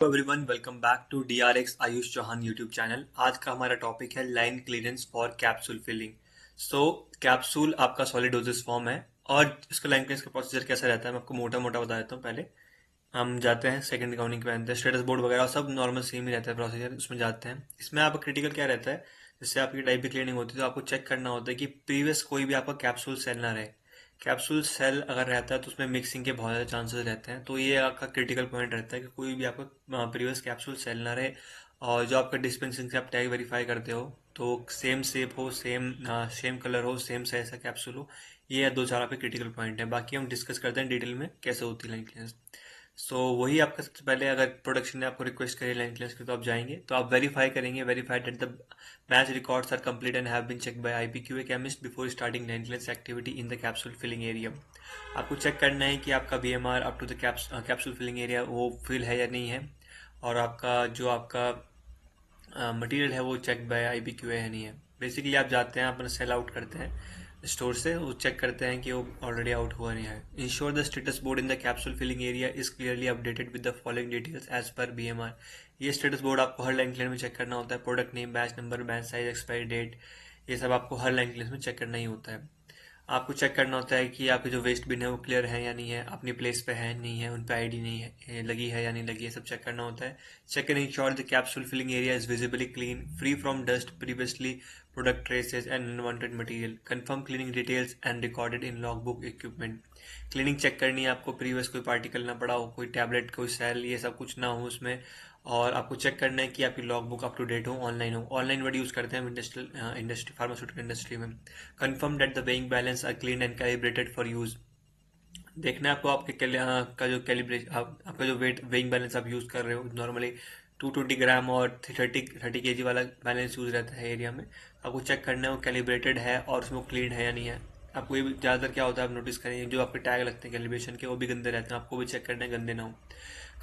Everyone, welcome back to DRX Ayush Chauhan YouTube channel. आज का हमारा टॉपिक है line clearance for capsule filling. So capsule आपका सॉलिड डोजेस फॉर्म है और इसका लाइन क्लियरेंस का प्रोसीजर कैसा रहता है मैं आपको मोटा मोटा बता देता हूँ। पहले हम जाते हैं सेकंड काउंटिंग पे, आते हैं स्टेटस बोर्ड वगैरह सब नॉर्मल सेम ही रहता है प्रोसीजर, उसमें जाते हैं। इसमें आपका क्रिटिकल क्या रहता है, जैसे आपकी टाइप भी क्लीनिंग होती है तो आपको चेक करना होता है कि प्रीवियस कोई भी आपका कैप्सूल सेल ना रहे। कैप्सूल सेल अगर रहता है तो उसमें मिक्सिंग के बहुत ज़्यादा चांसेस रहते हैं, तो ये आपका क्रिटिकल पॉइंट रहता है कि कोई भी आपका प्रीवियस कैप्सूल सेल ना रहे। और जो आपका डिस्पेंसिंग से आप टैग वेरीफाई करते हो तो सेम शेप हो, सेम सेम कलर हो, सेम साइज का कैप्सूल हो। ये दो चार आपके क्रिटिकल पॉइंट है। बाकी हम डिस्कस करते हैं डिटेल में कैसे होती है लाइन क्लियरेंस। सो वही आपका सबसे पहले, अगर प्रोडक्शन ने आपको रिक्वेस्ट करी लाइन क्लियरेंस की तो आप जाएंगे तो आप वेरीफाई करेंगे, verified that the match records are complete and have been check by IPQA chemist before starting line clearance activity in the capsule filling area. आपको चेक करना है कि आपका BMR up to the capsule filling area वो fill है या नहीं है, और आपका जो आपका मटेरियल है वो चेक बाय IPQA है नहीं है। बेसिकली आप जाते हैं, अपना सेल आउट करते हैं स्टोर से, वो चेक करते हैं कि वो ऑलरेडी आउट हुआ नहीं है। Ensure the status board in the capsule filling area is clearly updated with the following details as per BMR। ये स्टेटस बोर्ड आपको हर लाइन क्लियर में चेक करना होता है। Product name, batch number, batch size, expiry date, ये सब आपको हर लाइन क्लियर में चेक करना ही होता है। आपको चेक करना होता है कि आपकी जो वेस्ट बिन है वो क्लियर है या नहीं है, अपनी प्लेस पे है नहीं है, उन पे ID नहीं है, लगी है या नहीं लगी है, सब चेक करना होता है। Check and ensure the capsule filling area is visibly clean, free from dust, previously product traces and unwanted material. Confirm cleaning details and recorded in log book equipment. Cleaning check करनी है आपको, previous कोई particle ना पड़ा हो, कोई tablet, कोई cell, ये सब कुछ ना हो उसमें। और आपको चेक करना है कि आपकी log book up to date हो, ऑनलाइन हो। ऑनलाइन वर्ड यूज़ करते हैं इंडस्ट्रियल इंडस्ट्री, फार्मास्यूटिकल इंडस्ट्री में। Confirm that the weighing balance are clean and calibrated for use. देखना है आपको आपके का जो कैलिब्रेशन, आपका जो वेट वेइंग बैलेंस आप यूज़ कर रहे हो, नॉर्मली 220 ग्राम और 30 kg वाला बैलेंस यूज़ रहता है एरिया में। आपको चेक करना है वो कैलिब्रेटेड है और उसमें क्लीन है या नहीं है। आपको ये ज़्यादातर क्या होता है, आप नोटिस करेंगे जो आपके टैग लगते हैं कैलिब्रेशन के वो भी गंदे रहते हैं, आपको भी चेक करना है गंदे ना हो।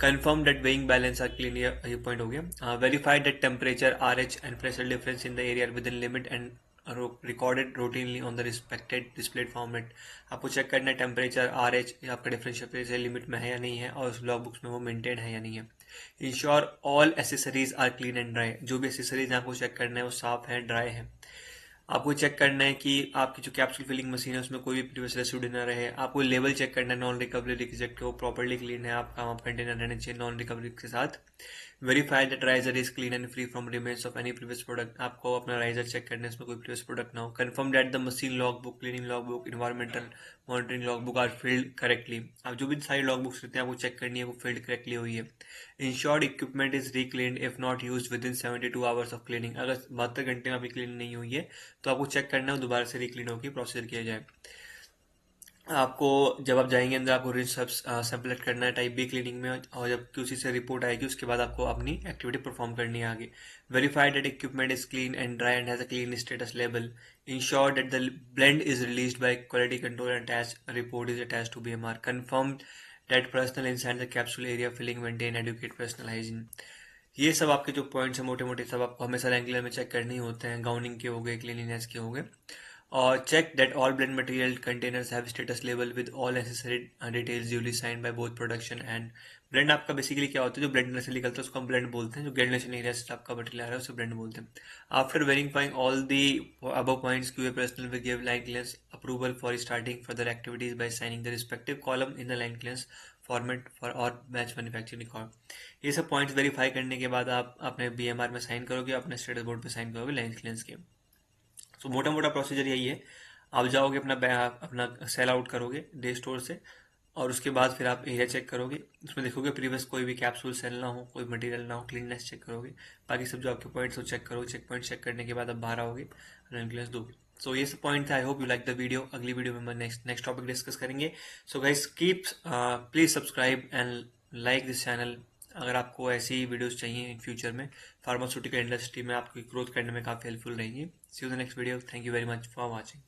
Confirm that weighing balance are clean, ये पॉइंट हो गया। Verify that temperature, RH and pressure difference in the area within limit and recorded routinely on the respected displayed format. आपको चेक करना है टेम्परेचर, RH आपका differential limit में है या नहीं है, और उस लॉग बुक्स में वो मेंटेन है या नहीं है। Ensure all accessories are clean and dry. जो भी एसेसरीज आपको चेक करना है वो साफ है, ड्राई है। आपको चेक करना है कि आपकी जो कैप्सूल फिलिंग मशीन है उसमें कोई भी प्रीवियस रेसिड्यू ना रहे। आपको लेवल चेक करना है नॉन रिकवरी रिजेक्ट के, वो प्रॉपर्ली क्लीन है, आपका आप कंटेनर रहने चाहिए नॉन रिकवरी के साथ। Verify that riser is clean and free from remains of any previous product. आपको अपना राइजर चेक करना है, इसमें कोई प्रीवियस प्रोडक्ट ना हो। Confirm that the machine log book, cleaning log book, environmental monitoring log book are filled correctly. आप जो भी सारी लॉग बुक्स रहते हैं आपको चेक करनी है वो फिल्ड करेक्टली हुई है। Ensured equipment is recleaned if not used within 72 hours of cleaning. अगर 72 घंटे में अभी क्लीन नहीं हुई है तो आपको चेक करना है दोबारा से रिक्लीन होकर प्रोसीजर किया जाए। आपको जब आप जाएंगे अंदर आपको रिंच सेपरेट करना है टाइप बी क्लीनिंग में, और जब QC से रिपोर्ट आएगी उसके बाद आपको अपनी एक्टिविटी परफॉर्म करनी है आगे। Verify that equipment is clean and dry and has a clean status label. Ensure that the blend is released by quality control and attach report is attached to BMR। Confirm that personal inside the capsule area filling maintain adequate personal hygiene. ये सब आपके जो points हैं मोटे मोटे सब आपको हमेशा रेगुलर में चेक करने ही होते हैं, गाउनिंग के हो गए, क्लीनिनेस के हो गए। और check that all blend material containers have status label with all necessary details duly signed by both production and blend. आपका बेसिकली क्या होता है, जो ब्लेंडर से निकलता है उसको हम ब्लेंड बोलते हैं, जो ग्रेजुलेशन एरिया से आपका मटेरियल आ रहा है उसे ब्लेंड बोलते हैं। After verifying all the above points, QA personnel will give line clearance approval for starting further activities by signing the respective column in the line clearance format for और batch manufacturing record. ये सब points verify करने के बाद आप अपने BMR में sign करोगे, अपने स्टेटस बोर्ड पे साइन करोगे लाइन क्लियरेंस के। सो मोटा मोटा प्रोसीजर यही है। आप जाओगे अपना सेल आउट करोगे डे स्टोर से, और उसके बाद फिर आप एरिया चेक करोगे, उसमें देखोगे प्रीवियस कोई भी कैप्सूल सेल ना हो, कोई मटेरियल ना हो, क्लीननेस चेक करोगे। बाकी सब जो आपके पॉइंट्स हो चेक करोगे, चेक पॉइंट चेक करने के बाद आप बाहर आओगे, क्लियरेंस दोगे। सो ये सब पॉइंट था। I hope you like the video. अगली वीडियो में हम नेक्स्ट टॉपिक डिस्कस करेंगे। So guys keep please subscribe and like this channel. अगर आपको ऐसी वीडियोस चाहिए इन फ्यूचर में, फार्मास्यूटिकल इंडस्ट्री में आपकी ग्रोथ करने में काफ़ी हेल्पफुल रहेंगी। See you the next video. Thank you very much for watching.